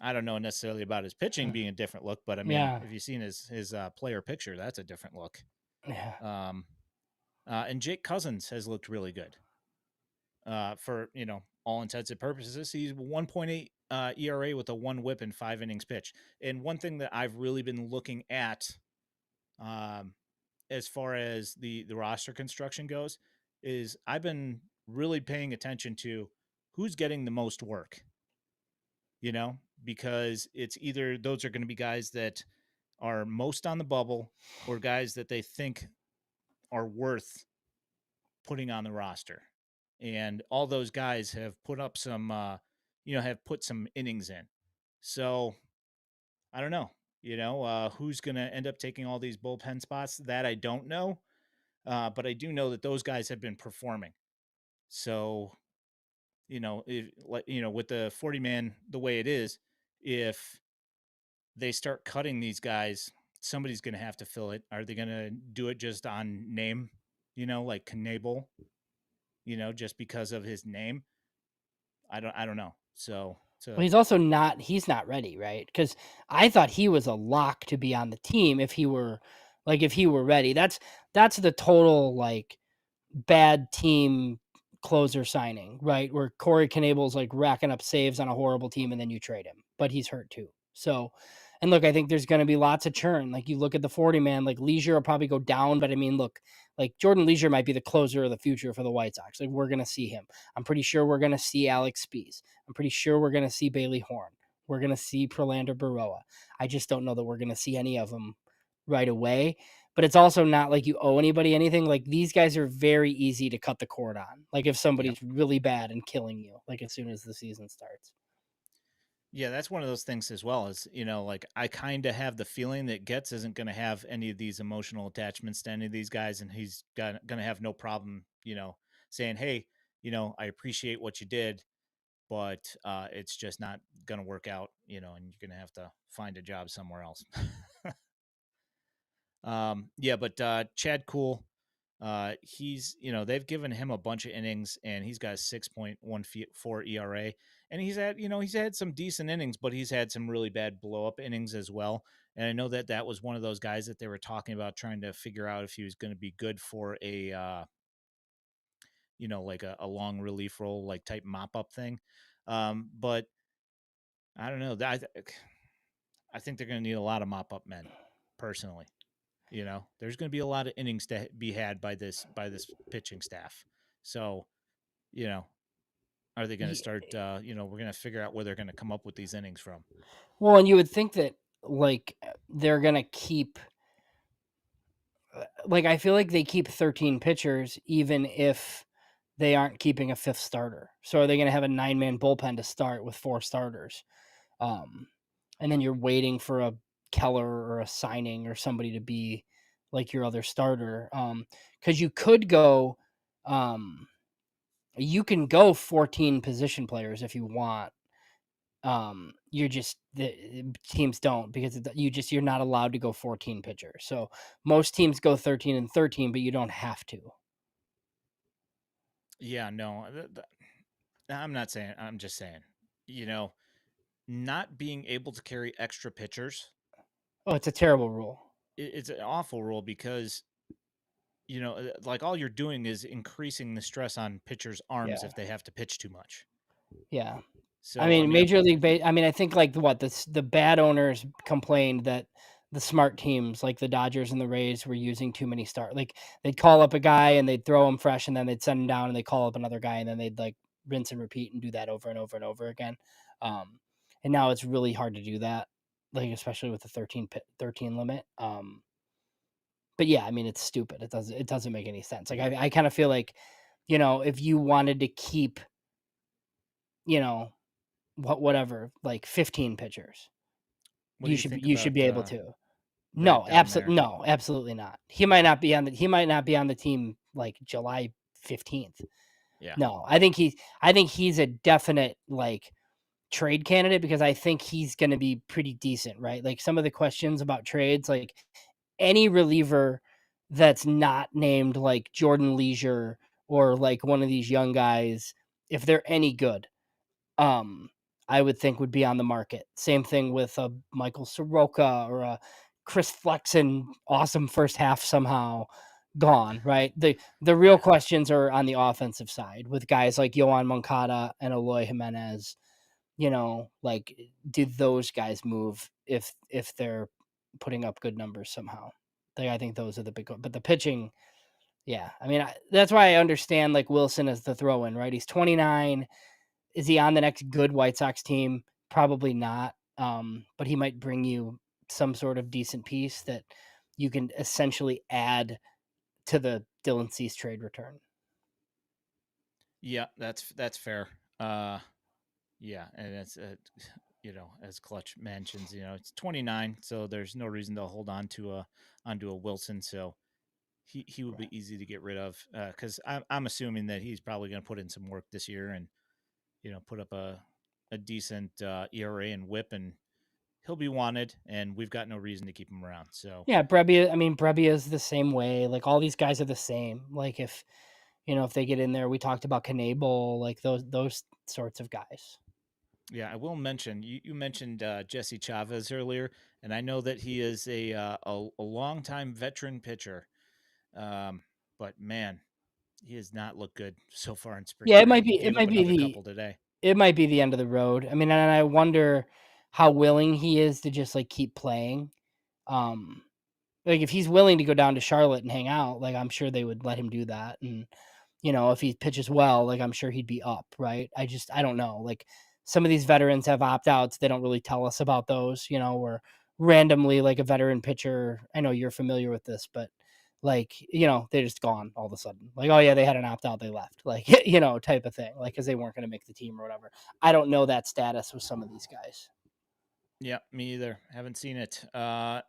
I don't know necessarily about his pitching being a different look, but I mean, if you've seen his player picture, that's a different look. Yeah. And Jake Cousins has looked really good. For, all intents and purposes, he's 1.8 ERA with a 1 whip and 5 innings pitch. And one thing that I've really been looking at, as far as the roster construction goes, is I've been really paying attention to who's getting the most work, because it's either those are going to be guys that are most on the bubble or guys that they think are worth putting on the roster. And all those guys have put up some, have put some innings in. So I don't know, who's going to end up taking all these bullpen spots. That I don't know. But I do know that those guys have been performing. So, with the 40 man, the way it is, if they start cutting these guys, somebody's going to have to fill it. Are they going to do it just on name, like Knable, just because of his name? I don't know. So Well, he's not ready, right? Because I thought he was a lock to be on the team if he were ready. That's the total like bad team closer signing, right? Where Corey Knable's like racking up saves on a horrible team and then you trade him, but he's hurt too. So, and look, I think there's going to be lots of churn. Like you look at the 40 man, like Leisure will probably go down, but I mean, look, like Jordan Leisure might be the closer of the future for the White Sox. Like we're going to see him. I'm pretty sure we're going to see Alex Spees. I'm pretty sure we're going to see Bailey Horn. We're going to see Prolander Baroa. I just don't know that we're going to see any of them right away. But it's also not like you owe anybody anything. Like these guys are very easy to cut the cord on. Like if somebody's really bad and killing you, like as soon as the season starts. Yeah, that's one of those things as well. Is like I kind of have the feeling that Getz isn't going to have any of these emotional attachments to any of these guys, and he's going to have no problem, saying, "Hey, I appreciate what you did, but it's just not going to work out, and you're going to have to find a job somewhere else." But Chad Kuhl, he's, they've given him a bunch of innings and he's got a 6.14 ERA, and he's had some decent innings, but he's had some really bad blow up innings as well. And I know that was one of those guys that they were talking about trying to figure out if he was going to be good for a, like a long relief role, like type mop up thing. But I don't know. I think they're going to need a lot of mop up men personally. There's going to be a lot of innings to be had by this pitching staff. So, are they going to start, we're going to figure out where they're going to come up with these innings from. Well, and you would think that like they're going to keep, like, I feel like they keep 13 pitchers, even if they aren't keeping a 5th starter. So are they going to have a 9-man bullpen to start with 4 starters? And then you're waiting for a Keller or a signing or somebody to be like your other starter. Because you could go You can go 14 position players if you want. You're just the teams don't because you're not allowed to go 14 pitchers. So most teams go 13 and 13, but you don't have to. Yeah, no, I'm not saying. I'm just saying, you know, not being able to carry extra pitchers, Oh, it's a terrible rule. it's an awful rule because like all you're doing is increasing the stress on pitchers' arms Yeah. if they have to pitch too much. Yeah. So I mean, Major League I mean, I think like the bad owners complained that the smart teams like the Dodgers and the Rays were using too many like they'd call up a guy and they'd throw him fresh and then they'd send him down and they'd call up another guy and then they'd like rinse and repeat and do that over and over and over again. And now it's really hard to do that, like especially with the 13 limit. But yeah, I mean, it's stupid. It doesn't make any sense. Like I kind of feel like, if you wanted to keep, you know, whatever, like 15 pitchers, what do you think you should about be able to. Brett down there? No, absolutely not. He might not be on the team like July 15th. Yeah. No, I think he's a definite like trade candidate because I think he's going to be pretty decent, right? Like some of the questions about trades, like any reliever that's not named like Jordan Leisure or like one of these young guys, if they're any good, I would think would be on the market. Same thing with a Michael Soroka or a Chris Flexen, awesome first half somehow gone, right? The real questions are on the offensive side with guys like Yohan Moncada and Eloy Jimenez. Like did those guys move if they're putting up good numbers somehow? I think those are the big, but the pitching, yeah. I mean, that's why I understand like Wilson as the throw-in, right? He's 29. Is he on the next good White Sox team? Probably not. But he might bring you some sort of decent piece that you can essentially add to the Dylan Cease trade return. Yeah, that's fair. Yeah, and it's as Clutch mentions, it's 29, so there's no reason to hold on to a Wilson. So he would be easy to get rid of because I'm assuming that he's probably going to put in some work this year and put up a decent ERA and WHIP, and he'll be wanted, and we've got no reason to keep him around. So yeah, Brebbia is the same way. Like all these guys are the same. Like if they get in there, we talked about Knable, like those sorts of guys. Yeah, I will mention you mentioned Jesse Chavez earlier, and I know that he is a longtime veteran pitcher, but man, he has not looked good so far in spring. Yeah, it training. might be He gave up another couple today. It might be the end of the road. I mean, and I wonder how willing he is to just like keep playing. Like if he's willing to go down to Charlotte and hang out, like I'm sure they would let him do that. And if he pitches well, like I'm sure he'd be up, right? I don't know. Like some of these veterans have opt-outs. They don't really tell us about those, or randomly like a veteran pitcher. I know you're familiar with this, but like, they're just gone all of a sudden. Like, oh yeah, they had an opt-out, they left. Like, type of thing. Like, because they weren't going to make the team or whatever. I don't know that status with some of these guys. Yeah, me either. Haven't seen it. On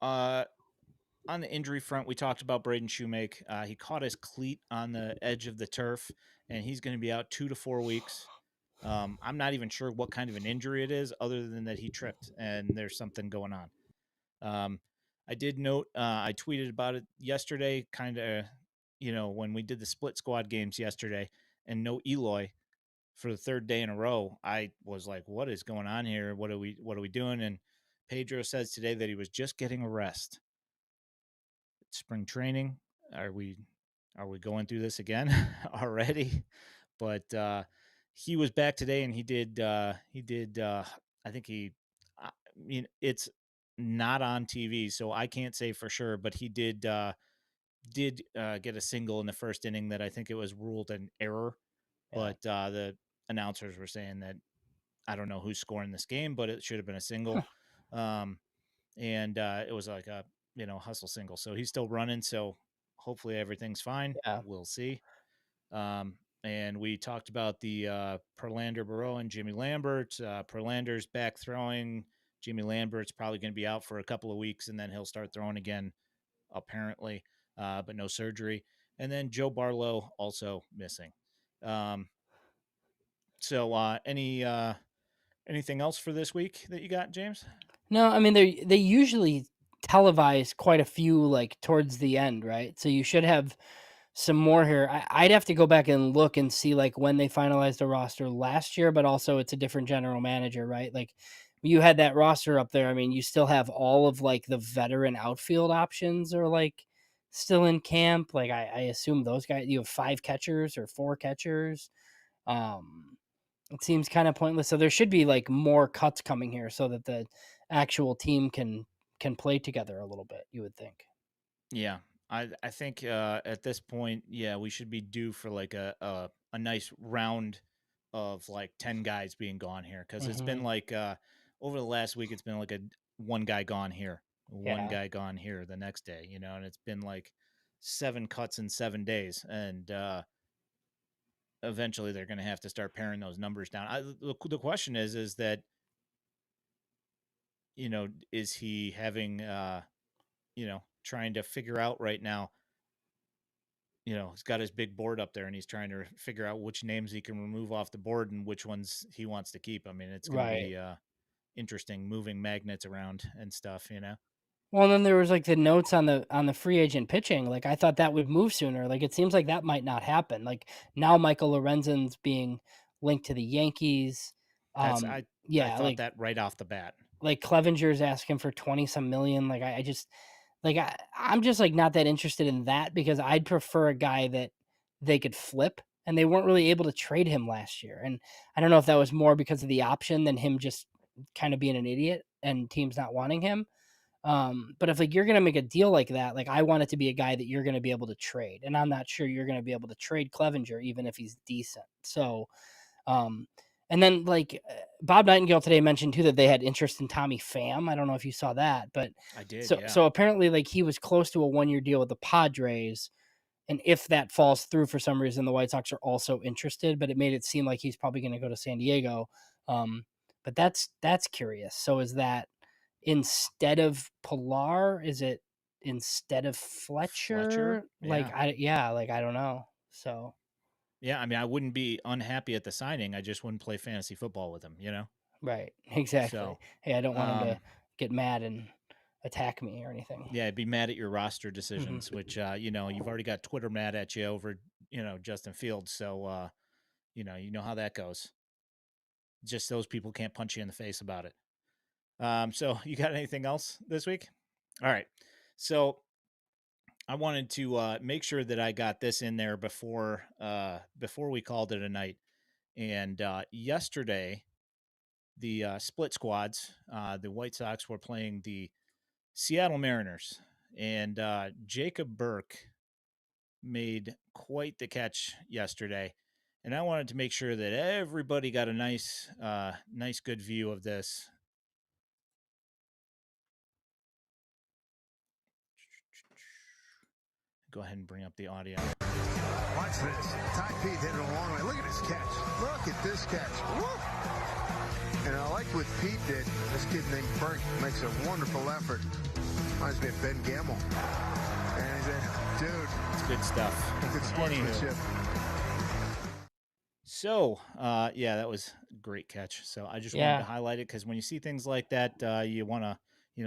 the injury front, we talked about Braden Shoemake. He caught his cleat on the edge of the turf, and he's going to be out 2 to 4 weeks. I'm not even sure what kind of an injury it is, other than that he tripped and there's something going on. I did note, I tweeted about it yesterday, kind of, when we did the split squad games yesterday, and no Eloy for the third day in a row. I was like, what is going on here? What are we doing? And Pedro says today that he was just getting a rest. Spring training. Are we going through this again already? But he was back today, and he did I think I mean, it's not on TV, so I can't say for sure, but he did get a single in the first inning that I think it was ruled an error. Yeah. But the announcers were saying that I don't know who's scoring this game, but it should have been a single. And it was like a hustle single. So he's still running. So hopefully everything's fine. Yeah. We'll see. And we talked about the Perlander, Burrow, and Jimmy Lambert. Perlander's back throwing. Jimmy Lambert's probably going to be out for a couple of weeks, and then he'll start throwing again, apparently, but no surgery. And then Joe Barlow also missing. So anything else for this week that you got, James? No, I mean they usually televise quite a few like towards the end, right? So you should have some more here. I'd have to go back and look and see like when they finalized the roster last year, but also it's a different general manager, right? Like you had that roster up there. I mean, you still have all of like the veteran outfield options are like still in camp. Like I assume those guys, you have 5 catchers or 4 catchers. Um, it seems kind of pointless. So there should be like more cuts coming here so that the actual team can play together a little bit, you would think. Yeah, I think at this point, yeah, we should be due for like a nice round of like 10 guys being gone here, because it's been like over the last week, it's been like a one guy gone here, one Yeah. guy gone here the next day, and it's been like 7 cuts in 7 days, and eventually they're going to have to start paring those numbers down. The question is that is he having trying to figure out right now. He's got his big board up there and he's trying to figure out which names he can remove off the board and which ones he wants to keep. I mean, it's going to Right. be interesting moving magnets around and stuff. Well, and then there was like the notes on the free agent pitching. Like I thought that would move sooner. Like it seems like that might not happen. Like now Michael Lorenzen's being linked to the Yankees. That's I Yeah, thought that right off the bat. like Clevenger's asking for 20 some million. Like I just like I'm just like not that interested in that because I'd prefer a guy that they could flip, and they weren't really able to trade him last year. And I don't know if that was more because of the option than him just kind of being an idiot and teams not wanting him. But if like you're gonna make a deal like that, like I want it to be a guy that you're gonna be able to trade, and I'm not sure you're gonna be able to trade Clevenger even if he's decent. So, um, and then like Bob Nightingale today mentioned too that they had interest in Tommy Pham. I don't know if you saw that, but I did, so yeah. so apparently like he was close to a 1-year deal with the Padres, and if that falls through for some reason, the White Sox are also interested. But it made it seem like he's probably going to go to San Diego. But that's curious. So is that instead of Pilar? Is it instead of Fletcher? Like Yeah. like I don't know. So Yeah, I mean, I wouldn't be unhappy at the signing. I just wouldn't play fantasy football with him. right, exactly. So, Hey, I don't want him to get mad and attack me or anything. yeah, I'd be mad at your roster decisions, which you've already got Twitter mad at you over Justin Fields, so you know how that goes. Just those people can't punch you in the face about it. So you got anything else this week? All right, so I wanted to make sure that I got this in there before we called it a night. And yesterday, the split squads, the White Sox were playing the Seattle Mariners, and Jacob Burke made quite the catch yesterday. And I wanted to make sure that everybody got a nice good view of this. Go ahead and bring up the audio. Watch this. Ty Pete hit it a long way. Look at this catch. Look at this catch. Woo! And I like what Pete did. This kid named Burke makes a wonderful effort. Reminds me of Ben Gamble. And he said, dude. It's good stuff. Good sportsmanship. So, yeah, that was a great catch. So I just wanted to highlight it because when you see things like that, you want to,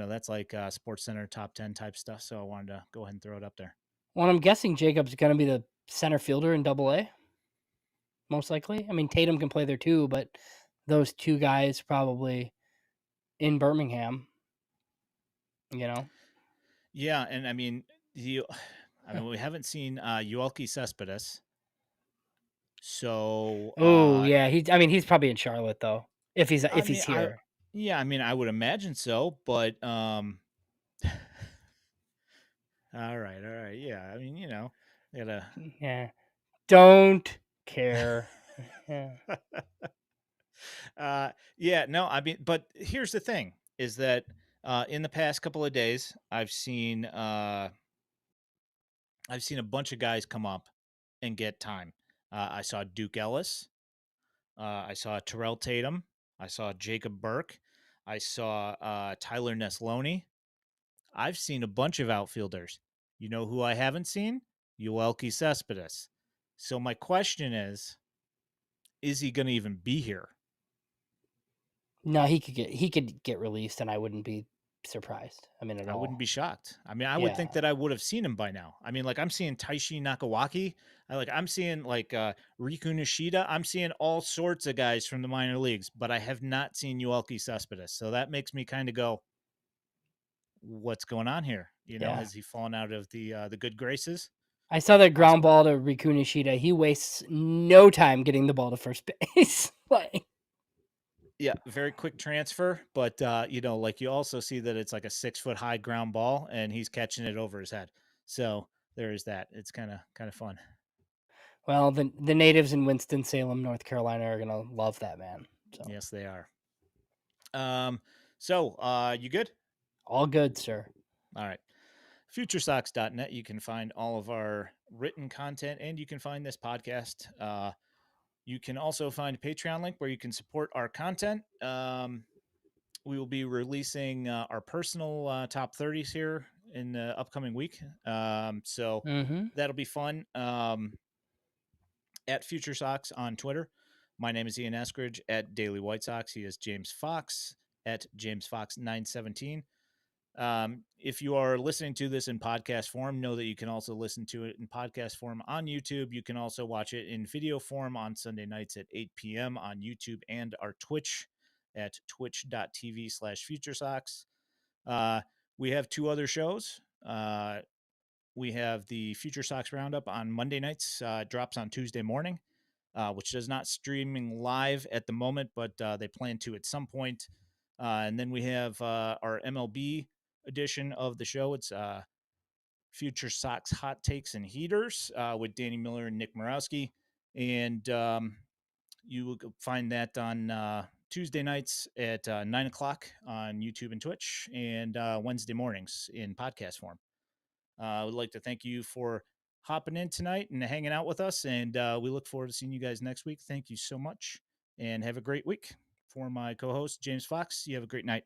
that's like Sports Center top 10 type stuff. So I wanted to go ahead and throw it up there. Well, I'm guessing Jacob's going to be the center fielder in Double-A, most likely. I mean, Tatum can play there too, but those two guys probably in Birmingham. Yeah, and I mean, we haven't seen Yoelqui Cespedes. So, yeah, he's probably in Charlotte though. If he's here. I mean, I would imagine so, but all right. Yeah, I mean, gotta. Yeah. Don't care. Yeah, no, I mean, but here's the thing: is that in the past couple of days, I've seen a bunch of guys come up and get time. I saw Duke Ellis. I saw Terrell Tatum. I saw Jacob Burke. I saw Tyler Neslony. I've seen a bunch of outfielders. You know who I haven't seen? Yoelqui Cespedes. So my question is, is he going to even be here? No, he could get released, and I wouldn't be surprised. I mean, at I all. wouldn't be shocked. I mean, I would think that I would have seen him by now. I mean, like I'm seeing Taishi Nakawaki. I'm seeing Riku Nishida. I'm seeing all sorts of guys from the minor leagues, but I have not seen Yoelqui Cespedes. So that makes me kind of go, what's going on here? You know, has he fallen out of the good graces? I saw that ground ball to Riku Nishida. He wastes no time getting the ball to first base. Yeah, very quick transfer, but you know, like you also see that it's like a 6-foot high ground ball, and he's catching it over his head. So there is that. It's kind of fun. Well, the natives in Winston-Salem, North Carolina, are gonna love that man. So. Yes, they are. So you good? All good, sir. All right. FutureSox.net. You can find all of our written content, and you can find this podcast. You can also find a Patreon link where you can support our content. We will be releasing our personal top 30s here in the upcoming week. So that'll be fun. At FutureSox on Twitter. My name is Ian Eskridge at Daily White Sox. He is James Fox at JamesFox917. If you are listening to this in podcast form, know that you can also listen to it in podcast form on YouTube. You can also watch it in video form on Sunday nights at 8 p.m. on YouTube and our Twitch at twitch.tv/FutureSox. We have 2 other shows. We have the Future Sox Roundup on Monday nights, drops on Tuesday morning, which is not streaming live at the moment, but they plan to at some point. And then we have our MLB edition of the show. It's Future Sox Hot Takes and Heaters with Danny Miller and Nick Morawski. And you will find that on Tuesday nights at 9 o'clock on YouTube and Twitch, and Wednesday mornings in podcast form. I would like to thank you for hopping in tonight and hanging out with us, and we look forward to seeing you guys next week. Thank you so much, and have a great week. For my co-host, James Fox, you have a great night.